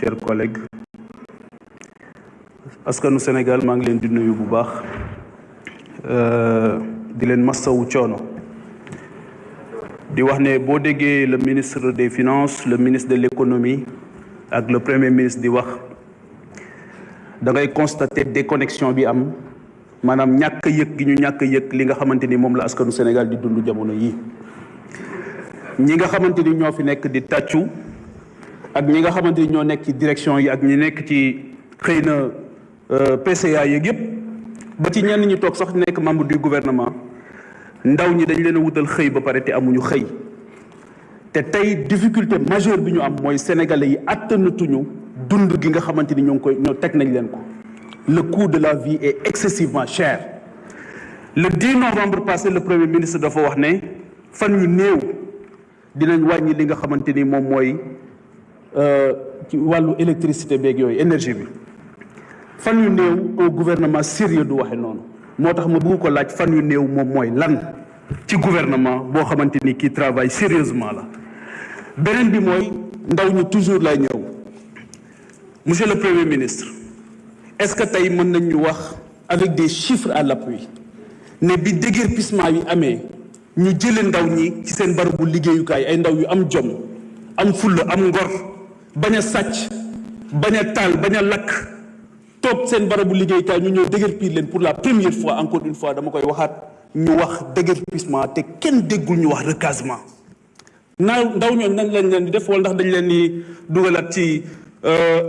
chers collègues askanu Sénégal maa ngi leen di nuyu bu baax di leen massawu coono di wax ne boo déggee le ministre des finances le ministre de l'économie ak le premier ministre di wax da ngay constater déconnexion bi am maanaam ñàkk yëg gi ñu ñàkk yëg li nga xamante ni moom la askanu Sénégal di dund jamono yi ñi nga xamante ni ñoo fi nekk di tàccu ak ñi nga xamante ni ñoo nekk ci direction yi ak ñi nekk ci xëy na PCA yeeg yëpp ba ci ñenn ñi toog sax nekk membre du gouvernement ndaw ñi dañ leen a wutal xëy ba pare te amuñu xëy te tey difficulté majeure bi ñu am mooy sénégalais yi attanatuñu dund gi nga xamante ni ñoo teg nañ leen ko. Le coût de la vie est excessivement cher. Le 10 novembre passé le premier ministre dafa wax ne fan yu néew dinañ wàññi li nga xamante ni moom mooy ci wàllu électricité beeg yooyu énergie bi fan yu néew un gouvernement sérieux du waxe noonu moo tax ma bëgg ko laaj fan yu néew moom mooy lan ci gouvernement boo xamante ni qui travaille sérieusement la. beneen bi mooy ndaw ñi toujours lay ñëw monsieur le premier ministre est-ce que tey mën nañ ñu wax avec des chiffres à l'appui ne bi déguerpissement yi amee ñu jëlee ndaw ñi ci seen barabu liggéeyukaay ay ndaw yu am jom am fulla am ngor bañ a sàcc bañ a taal bañ a lakk toog seen barabu liggéeyukaay ñu ñëw déguerpir leen pour la première fois encore une fois dama koy waxaat ñu wax déguerpissement te kenn déggul ñu wax recasement ndaw ñooñu nañ lañ leen di def wala ndax dañ leen di dugalaat ci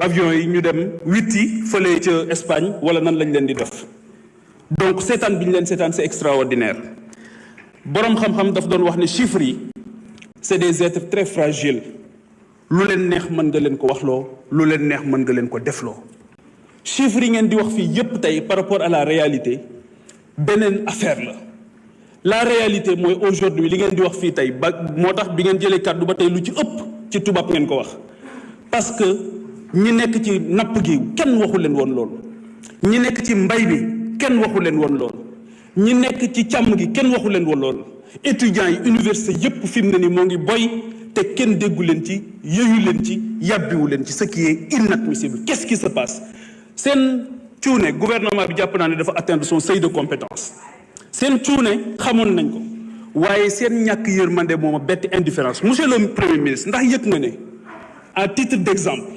avion yi ñu dem witti fële ca Espagne wala nan lañ leen di def donc seetaan bi ñu leen seetaan c'est extraordinaire boroom xam-xam daf doon wax ne chiffres yi c'est des êtres très fragiles lu leen neex mën nga leen ko waxloo lu leen neex mën nga leen ko defloo chiffres yi ngeen di wax fii yépp tey par rapport à la réalité beneen affaire la réalité mooy aujourd'hui li ngeen di wax fii tey ba moo tax bi ngeen jëlee kàddu ba tey lu ci ëpp ci tubaab ngeen ko wax parce que ñi nekk ci napp gi kenn waxu leen woon loolu ñi nekk ci mbay bi kenn waxu leen woon loolu ñi nekk ci càmm gi kenn waxu leen woon loolu étudiants yi université yépp fi mu ne ni moo ngi boy te kenn déggu leen ci yëyu leen ci yàbbiwu leen ci ce qui est inadmissible qu'est-ce qui se passe seen cuune gouvernement bi jàpp naa ne dafa atteindre son seuil de compétence seen cuune xamoon nañ ko waaye seen ñàkk yërmande moom a bett indifférence monsieur le premier ministre ndax yëg nga ne à titre d'exemple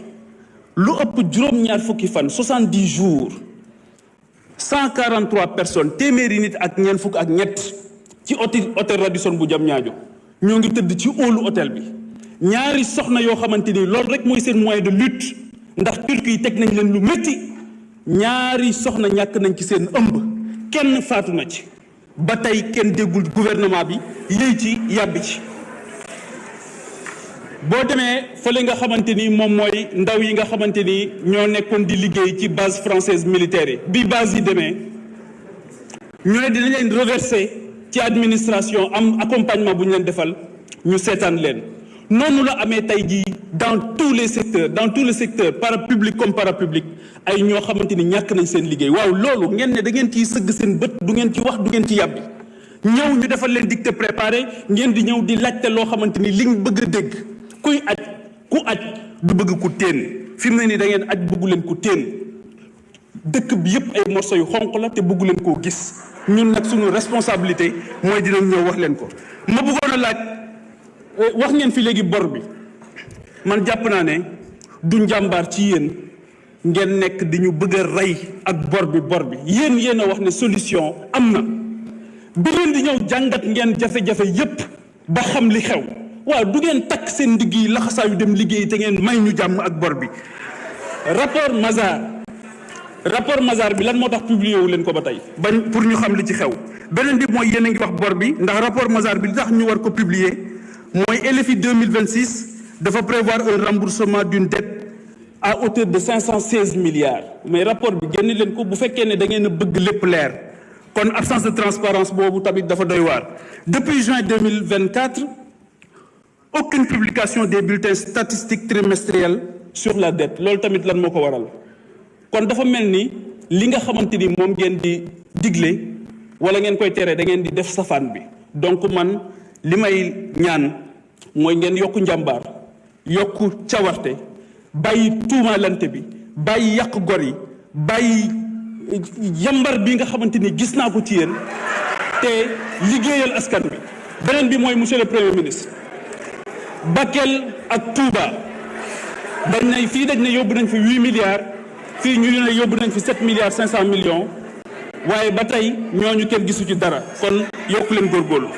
lu ëpp juróom-ñaar fukki fan 70 jours 143 personnes téeméeri nit ak ñeent fukk ak ñett ci hôtel Radisson bu Diamniadio ñoo ngi tëdd ci hall hôtel bi ñaari soxna yoo xamante ni loolu rek mooy seen moyen de lutte ndax turc yi teg nañ leen lu métti ñaari soxna ñàkk nañ ci seen ëmb kenn faatu na ci ba tey kenn déggul gouvernement bi yëy ci yàbbi ci boo demee fële nga xamante ni moom mooy ndaw yi nga xamante ni ñoo nekkoon di liggéey ci base française militaire yi bi base yi demee ñu ne dinañ leen reverser ci administration am accompagnement bu ñu leen defal ñu seetaan leen noonu la amee tey jii dans tous les secteurs parapublic comme parapublic ay ñoo xamante ni ñàkk nañ seen liggéey waaw loolu ngeen ne da ngeen ciy sëgg seen bët du ngeen ci wax du ngeen ci yàbbi ñëw ñu defal leen dicté préparé ngeen di ñëw di laajte loo xamante ni liñ bëgg a dégg kuy aj ku aj du bëgg ku teen fi mu ne nii da ngeen aj bëggu leen ku teen dëkk bi yëpp ay morceaux yu xonq la te bëggu leen koo gis ñun nag suñu responsabilité mooy dinañ ñëw wax leen ko ma bëggoon a laaj wax ngeen fi léegi bor bi man jàpp naa ne du njàmbaar ci yéen ngeen nekk di ñu bëgg a rey ak bor bi yéen a wax ne solution am na bi ngeen di ñëw jàngat ngeen jafe-jafe yépp ba xam li xew waaw du ngeen takk seen ndigg yi laxasaayu dem liggéey te ngeen may ñu jàmm ak bor bi rapport Mazars bi lan moo tax publié wu leen ko ba tey bañ pour ñu xam li ci xew beneen bi mooy yéen a ngi wax bor bi ndax rapport Mazars bi li tax ñu war ko publier mooy LFI 2026 dafa prévoir un remboursement d'une dette à hauteur de 516 milliards mais rapport bi génn leen ko bu fekkee ne da ngeen a bëgg lépp leer kon absence de transparence boobu tamit dafa doy waar depuis juin 2024 aucune publication des bulletins statistiques trimestriels sur la dette loolu tamit lan moo ko waral kon dafa mel ni li nga xamante ni moom ngeen di digle wala ngeen koy tere da ngeen di def safaan bi donc man li may ñaan mooy ngeen yokku njàmbaar yokku cawarte bàyyi tuumaalante bi bàyyi yàq gor yi bàyyi yambar bi nga xamante ni gis naa ko ci yéen te liggéeyal askan bi. beneen bi mooy monsieur le premier ministre Bakel ak Touba dañ ne yóbbu nañ fi 8 milliards fii ñu ne yóbbu nañ fi 7 milliards 500 millions waaye ba tey ñooñu kenn gisu ci dara kon yokku leen góorgóorlu.